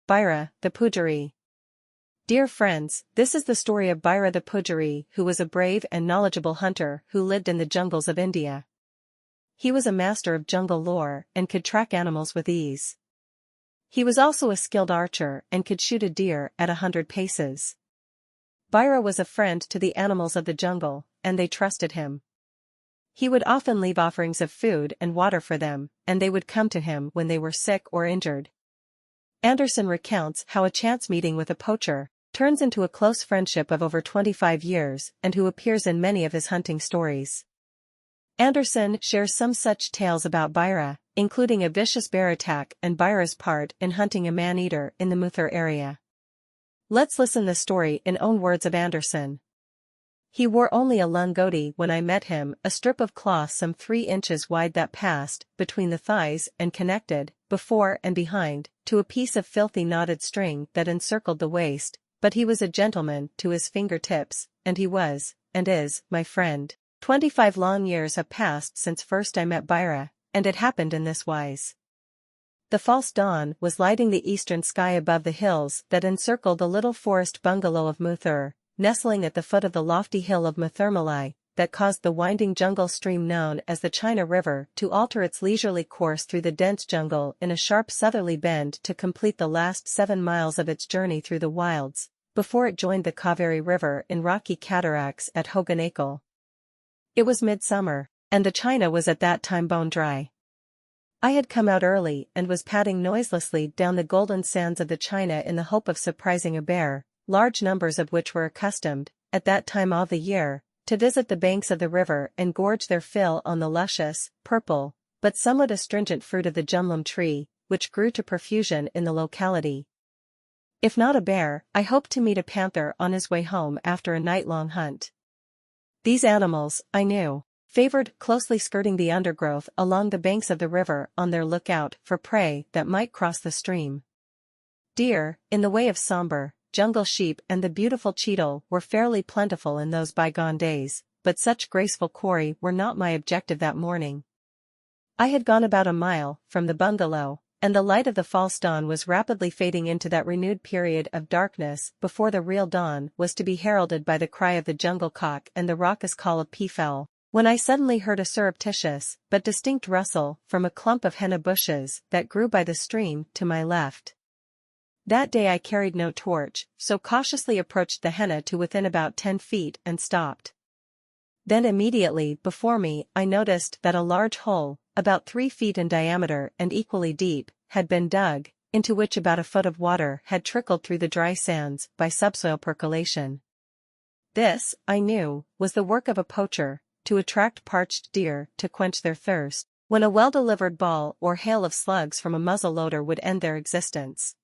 Byra, the Poojaree. Dear friends, this is the story of Byra the Poojaree, who was a brave and knowledgeable hunter who lived in the jungles of India. He was a master of jungle lore and could track animals with ease. He was also a skilled archer and could shoot a deer at 100 paces. Byra was a friend to the animals of the jungle, and they trusted him. He would often leave offerings of food and water for them, and they would come to him when they were sick or injured. Anderson recounts how a chance meeting with a poacher turns into a close friendship of over 25 years and who appears in many of his hunting stories. Anderson shares some such tales about Byra, including a vicious bear attack and Byra's part in hunting a man-eater in the Muther area. Let's listen the story in own words of Anderson. He wore only a langoti when I met him, a strip of cloth some 3 inches wide that passed between the thighs and connected, before and behind, to a piece of filthy knotted string that encircled the waist, but he was a gentleman to his fingertips, and he was, and is, my friend. 25 long years have passed since first I met Byra, and it happened in this wise. The false dawn was lighting the eastern sky above the hills that encircled the little forest bungalow of Muther, nestling at the foot of the lofty hill of Muthermalai, that caused the winding jungle stream known as the China River to alter its leisurely course through the dense jungle in a sharp southerly bend to complete the last 7 miles of its journey through the wilds, before it joined the Kaveri River in rocky cataracts at Hoganakal. It was midsummer, and the China was at that time bone dry. I had come out early and was padding noiselessly down the golden sands of the China in the hope of surprising a bear, large numbers of which were accustomed, at that time of the year, to visit the banks of the river and gorge their fill on the luscious, purple, but somewhat astringent fruit of the jumlum tree, which grew to profusion in the locality. If not a bear, I hoped to meet a panther on his way home after a night-long hunt. These animals, I knew, favored closely skirting the undergrowth along the banks of the river on their lookout for prey that might cross the stream. Deer, in the way of somber, jungle sheep and the beautiful cheetal were fairly plentiful in those bygone days, but such graceful quarry were not my objective that morning. I had gone about a mile from the bungalow, and the light of the false dawn was rapidly fading into that renewed period of darkness before the real dawn was to be heralded by the cry of the jungle cock and the raucous call of peafowl, when I suddenly heard a surreptitious but distinct rustle from a clump of henna bushes that grew by the stream to my left. That day I carried no torch, so cautiously approached the henna to within about 10 feet and stopped. Then immediately before me I noticed that a large hole, about 3 feet in diameter and equally deep, had been dug, into which about a foot of water had trickled through the dry sands by subsoil percolation. This, I knew, was the work of a poacher, to attract parched deer to quench their thirst, when a well-delivered ball or hail of slugs from a muzzle-loader would end their existence.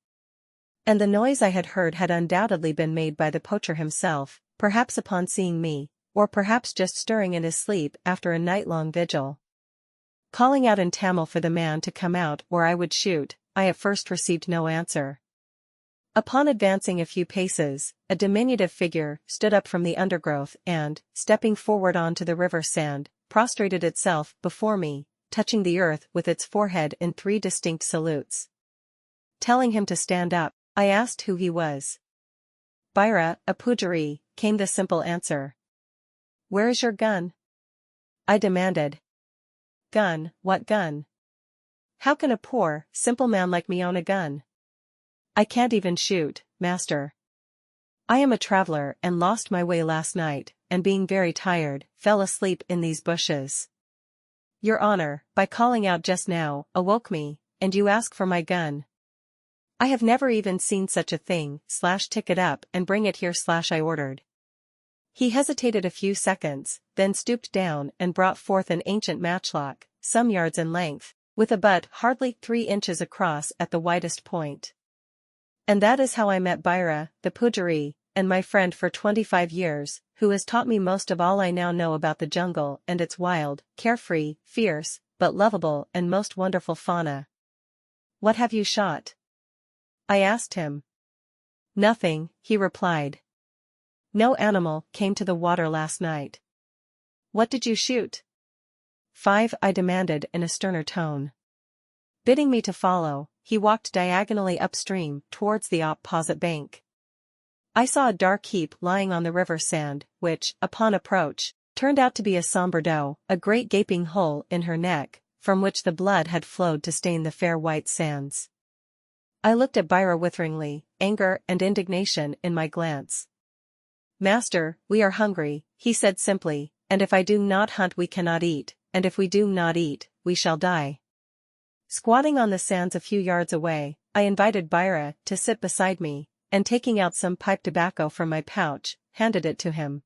And the noise I had heard had undoubtedly been made by the poacher himself, perhaps upon seeing me, or perhaps just stirring in his sleep after a night-long vigil. Calling out in Tamil for the man to come out or I would shoot, I at first received no answer. Upon advancing a few paces, a diminutive figure stood up from the undergrowth and, stepping forward onto the river sand, prostrated itself before me, touching the earth with its forehead in 3 distinct salutes. Telling him to stand up, I asked who he was. Byra, a Poojaree, came the simple answer. Where is your gun? I demanded. Gun, what gun? How can a poor, simple man like me own a gun? I can't even shoot, master. I am a traveler and lost my way last night, and being very tired, fell asleep in these bushes. Your Honor, by calling out just now, awoke me, and you ask for my gun. I have never even seen such a thing, tick it up and bring it here I ordered. He hesitated a few seconds, then stooped down and brought forth an ancient matchlock, some yards in length, with a butt hardly 3 inches across at the widest point. And that is how I met Byra, the Poojaree, and my friend for 25 years, who has taught me most of all I now know about the jungle and its wild, carefree, fierce, but lovable and most wonderful fauna. What have you shot? I asked him. Nothing, he replied. No animal came to the water last night. What did you shoot? 5, I demanded in a sterner tone. Bidding me to follow, he walked diagonally upstream towards the opposite bank. I saw a dark heap lying on the river sand, which, upon approach, turned out to be a somber doe, a great gaping hole in her neck, from which the blood had flowed to stain the fair white sands. I looked at Byra witheringly, anger and indignation in my glance. "Master, we are hungry," he said simply, "and if I do not hunt we cannot eat, and if we do not eat, we shall die." Squatting on the sands a few yards away, I invited Byra to sit beside me, and taking out some pipe tobacco from my pouch, handed it to him.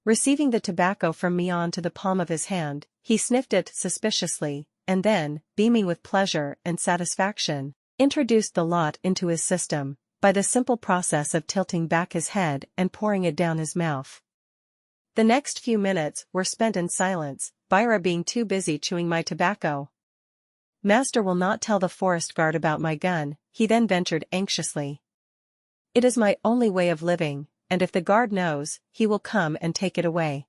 Receiving the tobacco from me on to the palm of his hand, he sniffed it suspiciously, and then, beaming with pleasure and satisfaction, introduced the lot into his system, by the simple process of tilting back his head and pouring it down his mouth. The next few minutes were spent in silence, Byra being too busy chewing my tobacco. "Master will not tell the forest guard about my gun," he then ventured anxiously. "It is my only way of living, and if the guard knows, he will come and take it away.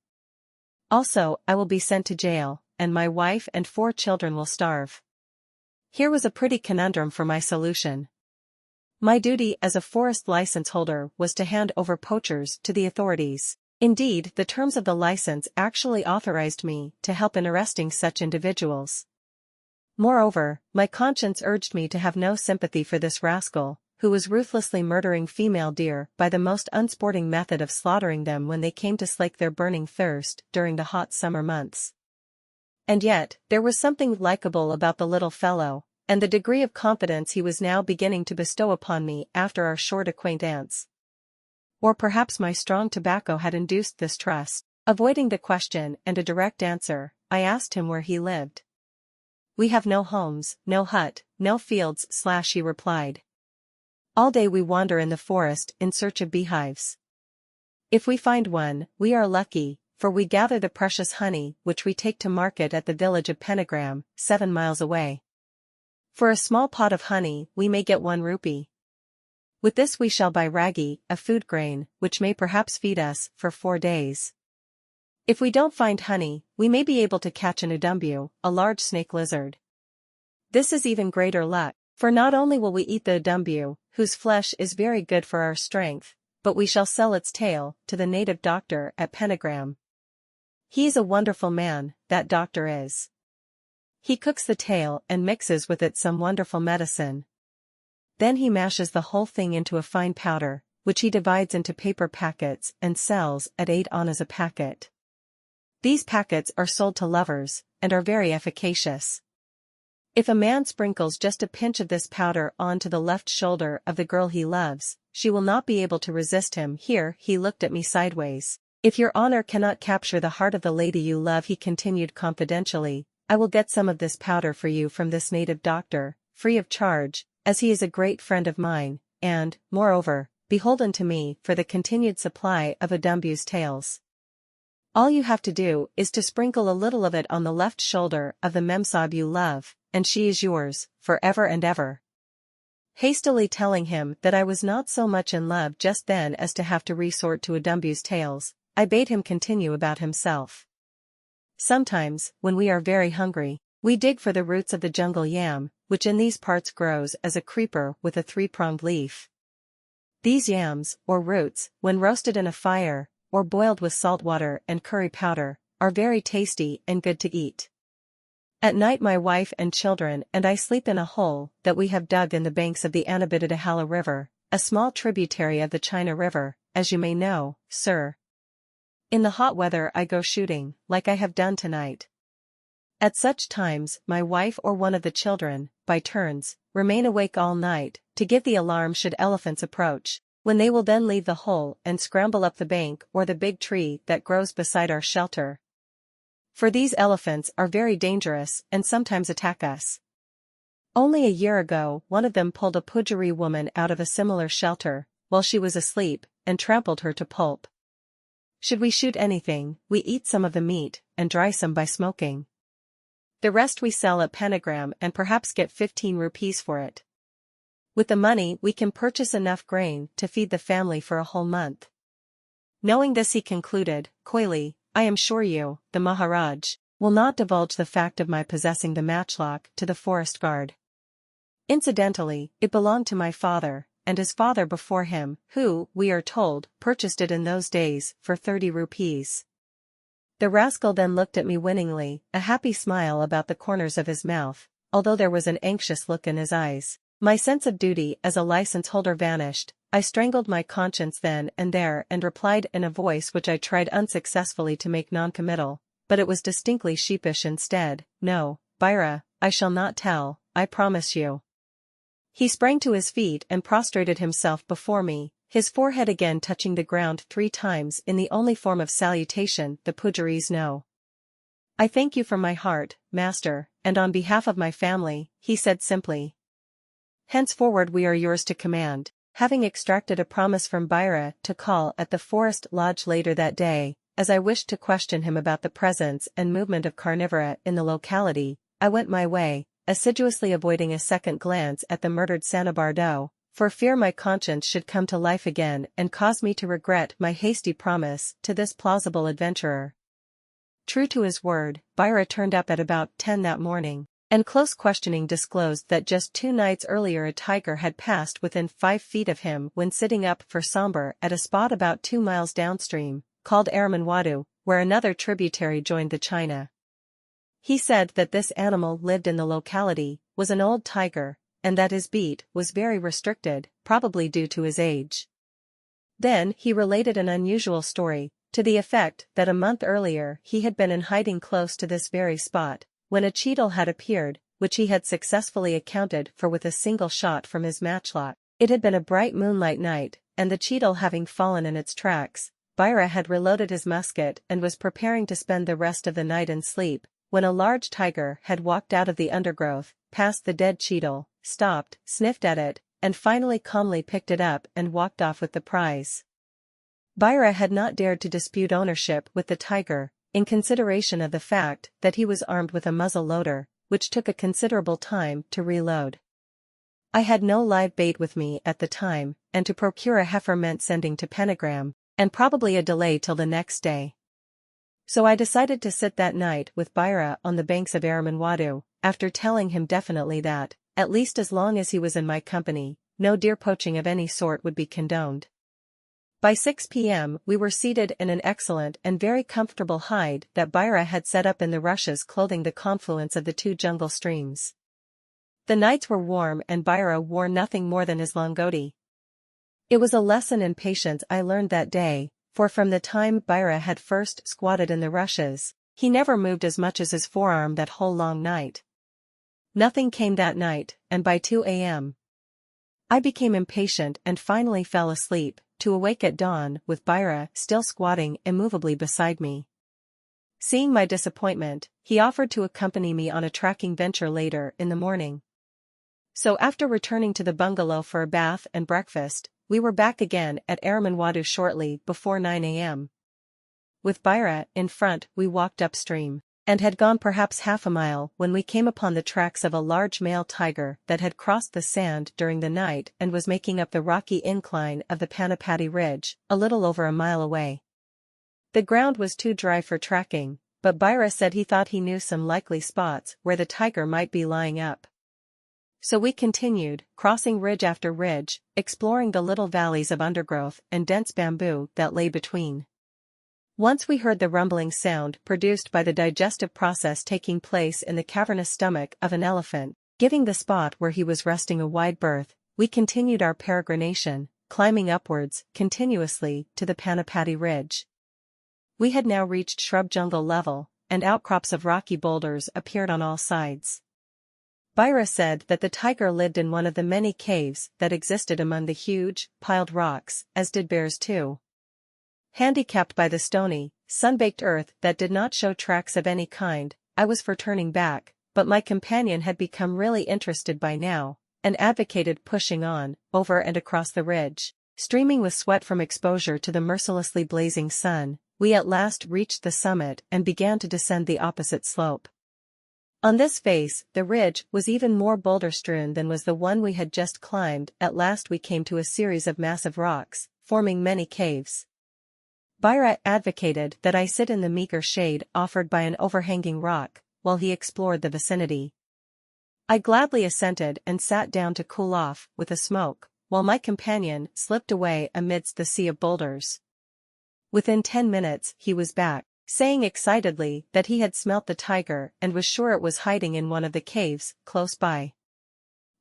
Also, I will be sent to jail, and my wife and 4 children will starve." Here was a pretty conundrum for my solution. My duty as a forest license holder was to hand over poachers to the authorities. Indeed, the terms of the license actually authorized me to help in arresting such individuals. Moreover, my conscience urged me to have no sympathy for this rascal, who was ruthlessly murdering female deer by the most unsporting method of slaughtering them when they came to slake their burning thirst during the hot summer months. And yet, there was something likable about the little fellow, and the degree of confidence he was now beginning to bestow upon me after our short acquaintance. Or perhaps my strong tobacco had induced this trust. Avoiding the question and a direct answer, I asked him where he lived. "We have no homes, no hut, no fields," he replied. "All day we wander in the forest in search of beehives. If we find one, we are lucky, for we gather the precious honey which we take to market at the village of Penigram, 7 miles away. For a small pot of honey we may get 1 rupee. With this we shall buy ragi, a food grain, which may perhaps feed us for 4 days. If we don't find honey, we may be able to catch an udumbu, a large snake lizard. This is even greater luck, for not only will we eat the udumbu, whose flesh is very good for our strength, but we shall sell its tail to the native doctor at Penigram. He is a wonderful man, that doctor is. He cooks the tail and mixes with it some wonderful medicine. Then he mashes the whole thing into a fine powder, which he divides into paper packets and sells at 8 annas a packet. These packets are sold to lovers, and are very efficacious. If a man sprinkles just a pinch of this powder onto the left shoulder of the girl he loves, she will not be able to resist him. Here he looked at me sideways. "If your honor cannot capture the heart of the lady you love," he continued confidentially, "I will get some of this powder for you from this native doctor, free of charge, as he is a great friend of mine, and, moreover, beholden to me for the continued supply of udumbu's tails. All you have to do is to sprinkle a little of it on the left shoulder of the memsahib you love, and she is yours, for ever and ever." Hastily telling him that I was not so much in love just then as to have to resort to udumbu's tails, I bade him continue about himself. "Sometimes, when we are very hungry, we dig for the roots of the jungle yam, which in these parts grows as a creeper with a 3-pronged leaf. These yams, or roots, when roasted in a fire, or boiled with salt water and curry powder, are very tasty and good to eat. At night my wife and children and I sleep in a hole that we have dug in the banks of the Anabidadahala River, a small tributary of the China River, as you may know, sir. In the hot weather I go shooting, like I have done tonight. At such times my wife or one of the children, by turns, remain awake all night, to give the alarm should elephants approach, when they will then leave the hole and scramble up the bank or the big tree that grows beside our shelter. For these elephants are very dangerous and sometimes attack us. Only a year ago one of them pulled a Poojaree woman out of a similar shelter, while she was asleep, and trampled her to pulp. Should we shoot anything, we eat some of the meat, and dry some by smoking. The rest we sell at Penigram and perhaps get 15 rupees for it. With the money we can purchase enough grain to feed the family for a whole month." Knowing this he concluded, coyly, "I am sure you, the Maharaj, will not divulge the fact of my possessing the matchlock to the forest guard." Incidentally, it belonged to my father, and his father before him, who, we are told, purchased it in those days for 30 rupees. The rascal then looked at me winningly, a happy smile about the corners of his mouth, although there was an anxious look in his eyes. My sense of duty as a license holder vanished. I strangled my conscience then and there and replied in a voice which I tried unsuccessfully to make non-committal, but it was distinctly sheepish instead. No, Byra, I shall not tell, I promise you. He sprang to his feet and prostrated himself before me, his forehead again touching the ground 3 times in the only form of salutation the Poojarees know. I thank you from my heart, master, and on behalf of my family, he said simply. Henceforward we are yours to command. Having extracted a promise from Byra to call at the forest lodge later that day, as I wished to question him about the presence and movement of carnivora in the locality, I went my way, assiduously avoiding a second glance at the murdered Sanabardo, for fear my conscience should come to life again and cause me to regret my hasty promise to this plausible adventurer. True to his word, Byra turned up at about 10 that morning, and close questioning disclosed that just 2 nights earlier a tiger had passed within 5 feet of him when sitting up for somber at a spot about 2 miles downstream, called Aramanwadu, where another tributary joined the China. He said that this animal lived in the locality, was an old tiger, and that his beat was very restricted, probably due to his age. Then he related an unusual story, to the effect that a month earlier he had been in hiding close to this very spot, when a cheetal had appeared, which he had successfully accounted for with a single shot from his matchlock. It had been a bright moonlight night, and the cheetal having fallen in its tracks, Byra had reloaded his musket and was preparing to spend the rest of the night in sleep, when a large tiger had walked out of the undergrowth, past the dead cheetal, stopped, sniffed at it, and finally calmly picked it up and walked off with the prize. Byra had not dared to dispute ownership with the tiger, in consideration of the fact that he was armed with a muzzle loader, which took a considerable time to reload. I had no live bait with me at the time, and to procure a heifer meant sending to Pentagram, and probably a delay till the next day. So I decided to sit that night with Byra on the banks of Aramanwadu, after telling him definitely that, at least as long as he was in my company, no deer poaching of any sort would be condoned. By 6 p.m. we were seated in an excellent and very comfortable hide that Byra had set up in the rushes clothing the confluence of the 2 jungle streams. The nights were warm and Byra wore nothing more than his longoti. It was a lesson in patience I learned that day, for from the time Byra had first squatted in the rushes, he never moved as much as his forearm that whole long night. Nothing came that night, and by 2 a.m. I became impatient and finally fell asleep, to awake at dawn with Byra still squatting immovably beside me. Seeing my disappointment, he offered to accompany me on a tracking venture later in the morning. So after returning to the bungalow for a bath and breakfast, we were back again at Aramanwadu shortly before 9 a.m. With Byra in front we walked upstream, and had gone perhaps half a mile when we came upon the tracks of a large male tiger that had crossed the sand during the night and was making up the rocky incline of the Panipati Ridge, a little over a mile away. The ground was too dry for tracking, but Byra said he thought he knew some likely spots where the tiger might be lying up. So we continued, crossing ridge after ridge, exploring the little valleys of undergrowth and dense bamboo that lay between. Once we heard the rumbling sound produced by the digestive process taking place in the cavernous stomach of an elephant, giving the spot where he was resting a wide berth. We continued our peregrination, climbing upwards, continuously, to the Panipati Ridge. We had now reached shrub jungle level, and outcrops of rocky boulders appeared on all sides. Byra said that the tiger lived in one of the many caves that existed among the huge, piled rocks, as did bears too. Handicapped by the stony, sun-baked earth that did not show tracks of any kind, I was for turning back, but my companion had become really interested by now, and advocated pushing on, over and across the ridge. Streaming with sweat from exposure to the mercilessly blazing sun, we at last reached the summit and began to descend the opposite slope. On this face, the ridge was even more boulder-strewn than was the one we had just climbed. At last we came to a series of massive rocks, forming many caves. Byra advocated that I sit in the meager shade offered by an overhanging rock, while he explored the vicinity. I gladly assented and sat down to cool off with a smoke, while my companion slipped away amidst the sea of boulders. Within 10 minutes he was back, saying excitedly that he had smelt the tiger and was sure it was hiding in one of the caves close by.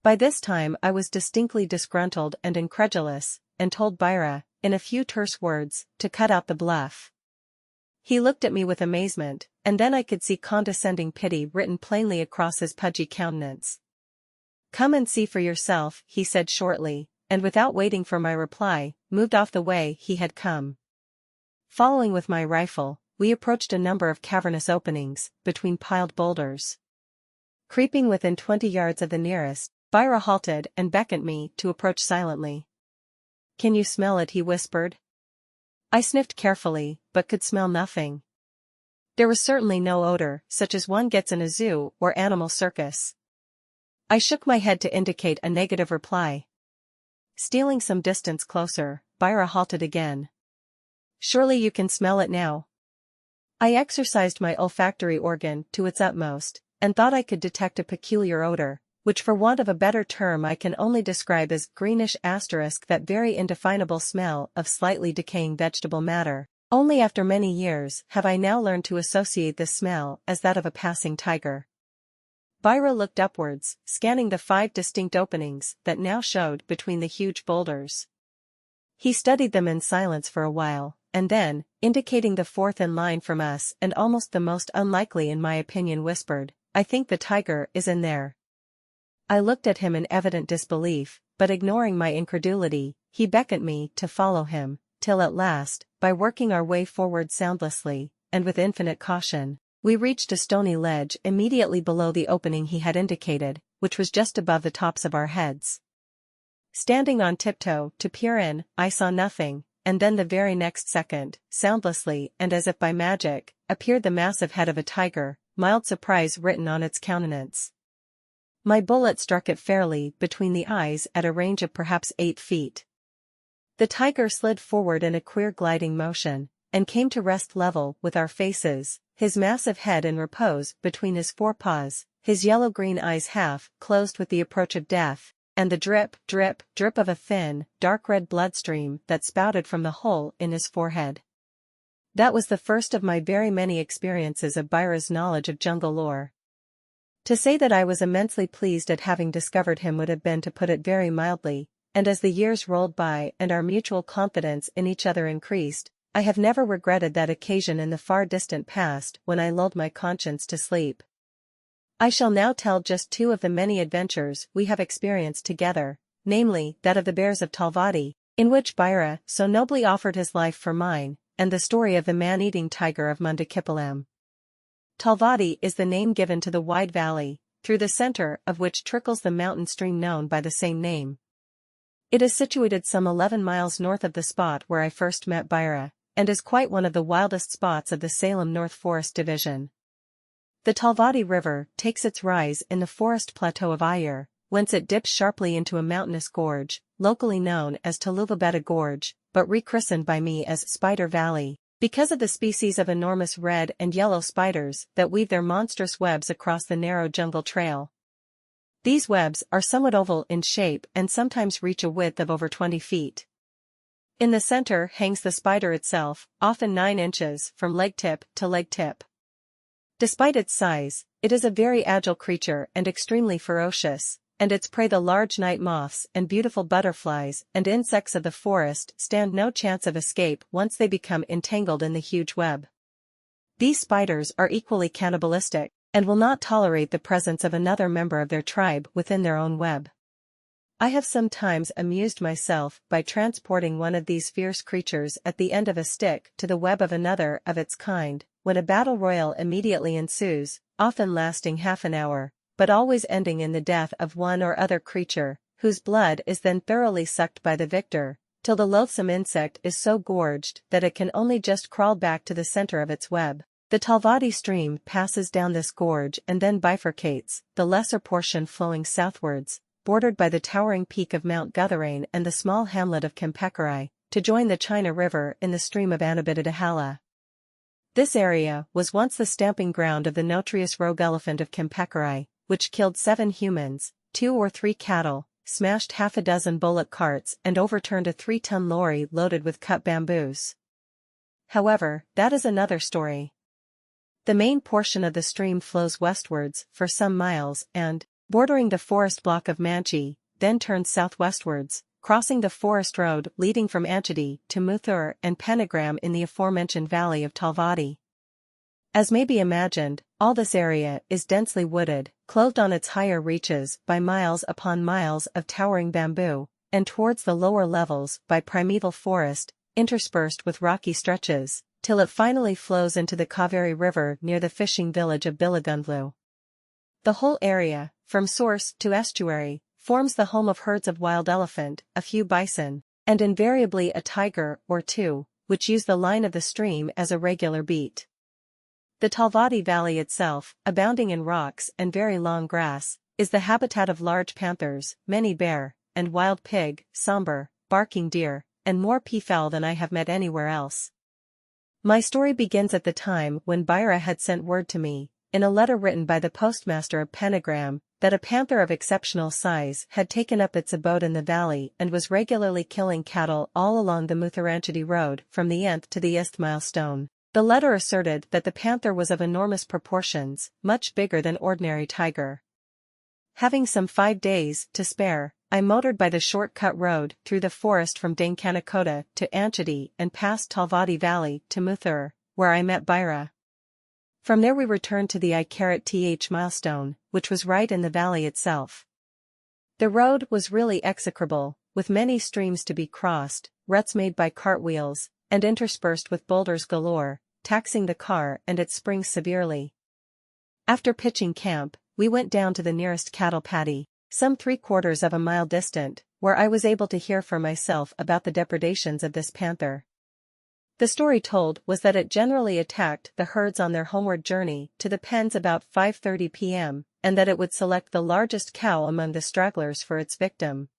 By this time I was distinctly disgruntled and incredulous, and told Byra, in a few terse words, to cut out the bluff. He looked at me with amazement, and then I could see condescending pity written plainly across his pudgy countenance. "Come and see for yourself," he said shortly, and without waiting for my reply, moved off the way he had come. Following with my rifle, we approached a number of cavernous openings, between piled boulders. Creeping within 20 yards of the nearest, Byra halted and beckoned me to approach silently. "Can you smell it?" he whispered. I sniffed carefully, but could smell nothing. There was certainly no odor, such as one gets in a zoo or animal circus. I shook my head to indicate a negative reply. Stealing some distance closer, Byra halted again. "Surely you can smell it now." I exercised my olfactory organ to its utmost, and thought I could detect a peculiar odor, which for want of a better term I can only describe as greenish asterisk, that very indefinable smell of slightly decaying vegetable matter. Only after many years have I now learned to associate this smell as that of a passing tiger. Byra looked upwards, scanning the 5 distinct openings that now showed between the huge boulders. He studied them in silence for a while, and then, indicating the 4th in line from us and almost the most unlikely in my opinion, whispered, "I think the tiger is in there." I looked at him in evident disbelief, but ignoring my incredulity, he beckoned me to follow him, till at last, by working our way forward soundlessly, and with infinite caution, we reached a stony ledge immediately below the opening he had indicated, which was just above the tops of our heads. Standing on tiptoe to peer in, I saw nothing, and then the very next second, soundlessly and as if by magic, appeared the massive head of a tiger, mild surprise written on its countenance. My bullet struck it fairly between the eyes at a range of perhaps 8 feet. The tiger slid forward in a queer gliding motion, and came to rest level with our faces, his massive head in repose between his forepaws, his yellow-green eyes half closed with the approach of death, and the drip, drip, drip of a thin, dark red bloodstream that spouted from the hole in his forehead. That was the first of my very many experiences of Byra's knowledge of jungle lore. To say that I was immensely pleased at having discovered him would have been to put it very mildly, and as the years rolled by and our mutual confidence in each other increased, I have never regretted that occasion in the far distant past when I lulled my conscience to sleep. I shall now tell just 2 of the many adventures we have experienced together, namely that of the bears of Talvadi, in which Byra so nobly offered his life for mine, and the story of the man-eating tiger of Mundakipalam. Talvadi is the name given to the wide valley, through the center of which trickles the mountain stream known by the same name. It is situated some 11 miles north of the spot where I first met Byra, and is quite one of the wildest spots of the Salem North Forest Division. The Talvadi River takes its rise in the forest plateau of Byra, whence it dips sharply into a mountainous gorge, locally known as Taluvabeta Gorge, but rechristened by me as Spider Valley, because of the species of enormous red and yellow spiders that weave their monstrous webs across the narrow jungle trail. These webs are somewhat oval in shape and sometimes reach a width of over 20 feet. In the center hangs the spider itself, often 9 inches from leg tip to leg tip. Despite its size, it is a very agile creature and extremely ferocious, and its prey, the large night moths and beautiful butterflies and insects of the forest, stand no chance of escape once they become entangled in the huge web. These spiders are equally cannibalistic, and will not tolerate the presence of another member of their tribe within their own web. I have sometimes amused myself by transporting one of these fierce creatures at the end of a stick to the web of another of its kind, when a battle royal immediately ensues, often lasting half an hour, but always ending in the death of one or other creature, whose blood is then thoroughly sucked by the victor, till the loathsome insect is so gorged that it can only just crawl back to the center of its web. The Talvadi stream passes down this gorge and then bifurcates, the lesser portion flowing southwards, bordered by the towering peak of Mount Gutharain and the small hamlet of Kempekari, to join the China River in the stream of Anabitadahala. This area was once the stamping ground of the notorious rogue elephant of Kempekari, which killed 7 humans, 2 or 3 cattle, smashed half a dozen bullock carts and overturned a 3-ton lorry loaded with cut bamboos. However, that is another story. The main portion of the stream flows westwards for some miles and, bordering the forest block of Manchi, then turns southwestwards, crossing the forest road leading from Anchidi to Muthur and Panagram in the aforementioned valley of Talvadi. As may be imagined, all this area is densely wooded, clothed on its higher reaches by miles upon miles of towering bamboo, and towards the lower levels by primeval forest, interspersed with rocky stretches, till it finally flows into the Kaveri River near the fishing village of Bilagundlu. The whole area, from source to estuary, forms the home of herds of wild elephant, a few bison, and invariably a tiger or 2, which use the line of the stream as a regular beat. The Talvadi Valley itself, abounding in rocks and very long grass, is the habitat of large panthers, many bear, and wild pig, somber, barking deer, and more peafowl than I have met anywhere else. My story begins at the time when Byra had sent word to me, in a letter written by the postmaster of Panagram, that a panther of exceptional size had taken up its abode in the valley and was regularly killing cattle all along the Mutharanchedi road from the nth to the th milestone. The letter asserted that the panther was of enormous proportions, much bigger than ordinary tiger. Having some 5 days to spare, I motored by the short-cut road through the forest from Dainkanakota to Anchidi and past Talvadi Valley to Muthur, where I met Byra. From there we returned to the I-th milestone, which was right in the valley itself. The road was really execrable, with many streams to be crossed, ruts made by cartwheels, and interspersed with boulders galore, taxing the car and its springs severely. After pitching camp, we went down to the nearest cattle paddy, some 3/4 of a mile distant, where I was able to hear for myself about the depredations of this panther. The story told was that it generally attacked the herds on their homeward journey to the pens about 5:30 p.m., and that it would select the largest cow among the stragglers for its victim.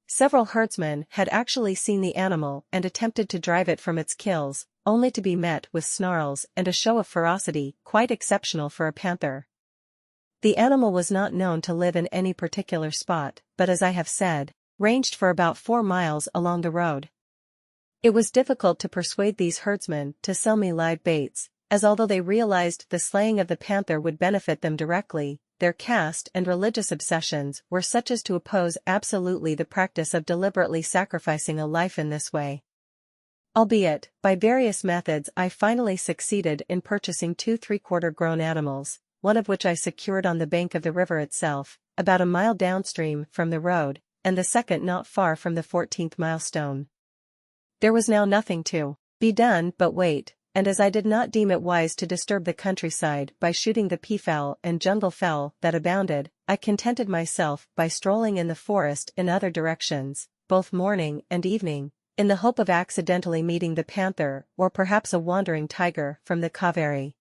Several herdsmen had actually seen the animal and attempted to drive it from its kills, only to be met with snarls and a show of ferocity quite exceptional for a panther. The animal was not known to live in any particular spot, but as I have said, ranged for about 4 miles along the road. It was difficult to persuade these herdsmen to sell me live baits, as although they realized the slaying of the panther would benefit them directly, their caste and religious obsessions were such as to oppose absolutely the practice of deliberately sacrificing a life in this way. Albeit, by various methods I finally succeeded in purchasing 2 3/4 grown animals, one of which I secured on the bank of the river itself, about a mile downstream from the road, and the second not far from the 14th milestone. There was now nothing to be done but wait, and as I did not deem it wise to disturb the countryside by shooting the peafowl and jungle fowl that abounded, I contented myself by strolling in the forest in other directions, both morning and evening, in the hope of accidentally meeting the panther or perhaps a wandering tiger from the Kaveri.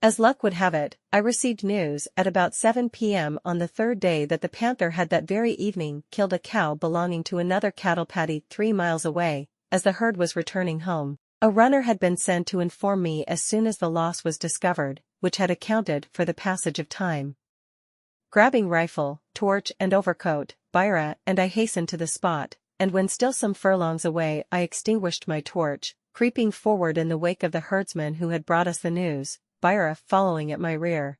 As luck would have it, I received news at about 7 p.m. on the 3rd day that the panther had that very evening killed a cow belonging to another cattle paddy 3 miles away, as the herd was returning home. A runner had been sent to inform me as soon as the loss was discovered, which had accounted for the passage of time. Grabbing rifle, torch and overcoat, Byra and I hastened to the spot, and when still some furlongs away I extinguished my torch, creeping forward in the wake of the herdsman who had brought us the news, Byra following at my rear.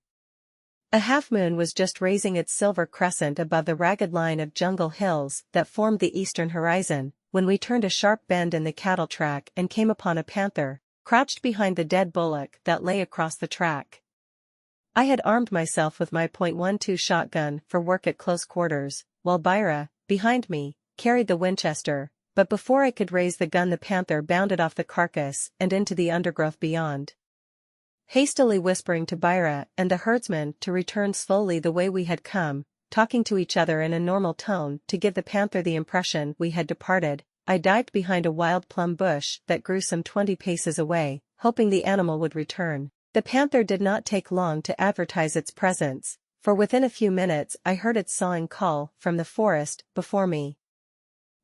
A half-moon was just raising its silver crescent above the ragged line of jungle hills that formed the eastern horizon, when we turned a sharp bend in the cattle track and came upon a panther, crouched behind the dead bullock that lay across the track. I had armed myself with my .12 shotgun for work at close quarters, while Byra, behind me, carried the Winchester, but before I could raise the gun the panther bounded off the carcass and into the undergrowth beyond. Hastily whispering to Byra and the herdsman to return slowly the way we had come, talking to each other in a normal tone to give the panther the impression we had departed, I dived behind a wild plum bush that grew some 20 paces away, hoping the animal would return. The panther did not take long to advertise its presence, for within a few minutes I heard its sawing call from the forest before me.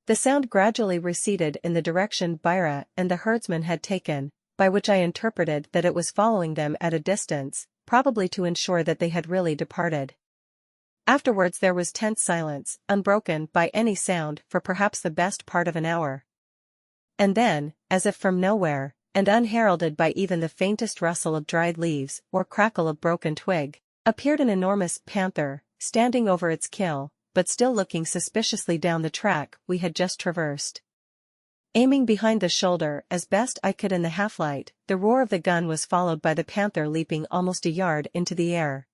The sound gradually receded in the direction Byra and the herdsman had taken, by which I interpreted that it was following them at a distance, probably to ensure that they had really departed. Afterwards there was tense silence, unbroken by any sound for perhaps the best part of an hour. And then, as if from nowhere, and unheralded by even the faintest rustle of dried leaves or crackle of broken twig, appeared an enormous panther, standing over its kill, but still looking suspiciously down the track we had just traversed. Aiming behind the shoulder as best I could in the half-light, the roar of the gun was followed by the panther leaping almost a yard into the air.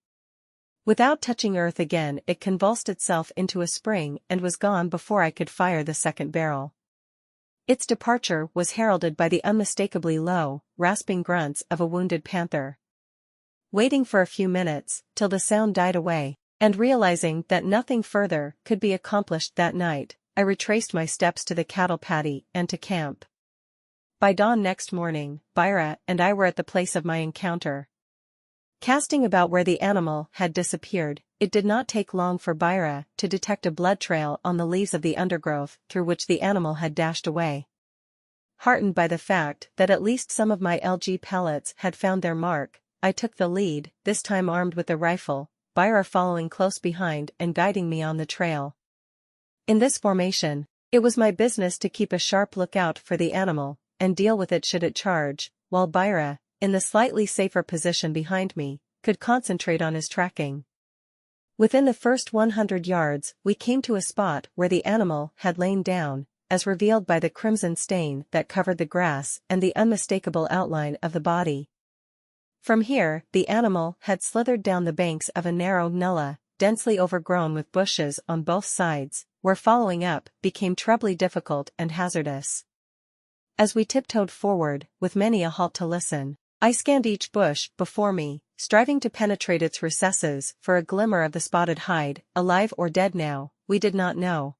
Without touching earth again, it convulsed itself into a spring and was gone before I could fire the second barrel. Its departure was heralded by the unmistakably low, rasping grunts of a wounded panther. Waiting for a few minutes, till the sound died away, and realizing that nothing further could be accomplished that night, I retraced my steps to the cattle paddy and to camp. By dawn next morning, Byra and I were at the place of my encounter. Casting about where the animal had disappeared, it did not take long for Byra to detect a blood trail on the leaves of the undergrowth through which the animal had dashed away. Heartened by the fact that at least some of my LG pellets had found their mark, I took the lead, this time armed with a rifle, Byra following close behind and guiding me on the trail. In this formation, it was my business to keep a sharp lookout for the animal, and deal with it should it charge, while Byra, in the slightly safer position behind me, could concentrate on his tracking. Within the first 100 yards, we came to a spot where the animal had lain down, as revealed by the crimson stain that covered the grass and the unmistakable outline of the body. From here, the animal had slithered down the banks of a narrow nullah, densely overgrown with bushes on both sides, where following up became trebly difficult and hazardous. As we tiptoed forward, with many a halt to listen, I scanned each bush before me, striving to penetrate its recesses for a glimmer of the spotted hide, alive or dead now, we did not know.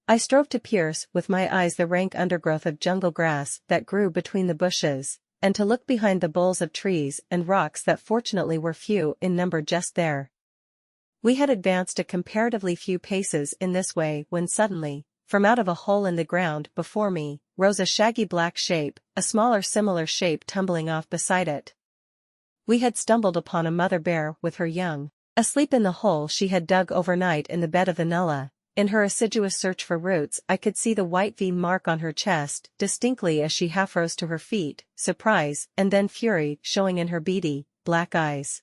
I strove to pierce with my eyes the rank undergrowth of jungle grass that grew between the bushes, and to look behind the boles of trees and rocks that fortunately were few in number just there. We had advanced a comparatively few paces in this way when suddenly, from out of a hole in the ground before me, rose a shaggy black shape, a smaller similar shape tumbling off beside it. We had stumbled upon a mother bear with her young, asleep in the hole she had dug overnight in the bed of the nullah. In her assiduous search for roots I could see the white V mark on her chest distinctly as she half rose to her feet, surprise and then fury showing in her beady, black eyes.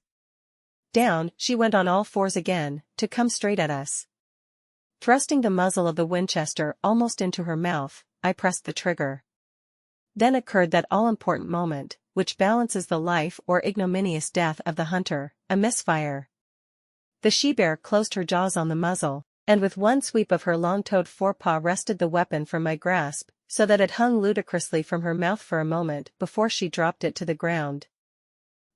Down she went on all fours again, to come straight at us. Thrusting the muzzle of the Winchester almost into her mouth, I pressed the trigger. Then occurred that all-important moment, which balances the life or ignominious death of the hunter, a misfire. The she-bear closed her jaws on the muzzle, and with one sweep of her long-toed forepaw wrested the weapon from my grasp, so that it hung ludicrously from her mouth for a moment before she dropped it to the ground.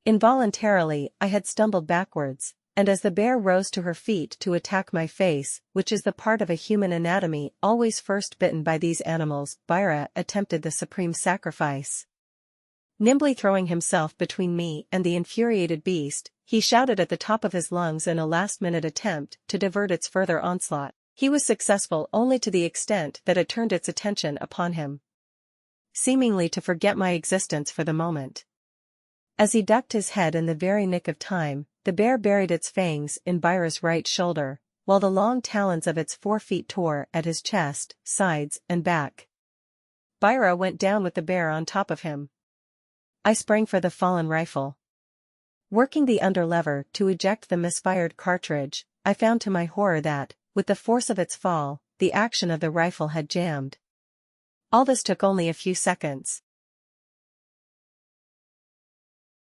Involuntarily I had stumbled backwards, and as the bear rose to her feet to attack my face, which is the part of a human anatomy always first bitten by these animals, Byra attempted the supreme sacrifice. Nimbly throwing himself between me and the infuriated beast, he shouted at the top of his lungs in a last-minute attempt to divert its further onslaught. He was successful only to the extent that it turned its attention upon him, seemingly to forget my existence for the moment. As he ducked his head in the very nick of time, the bear buried its fangs in Byra's right shoulder, while the long talons of its 4 feet tore at his chest, sides, and back. Byra went down with the bear on top of him. I sprang for the fallen rifle. Working the under lever to eject the misfired cartridge, I found to my horror that, with the force of its fall, the action of the rifle had jammed. All this took only a few seconds.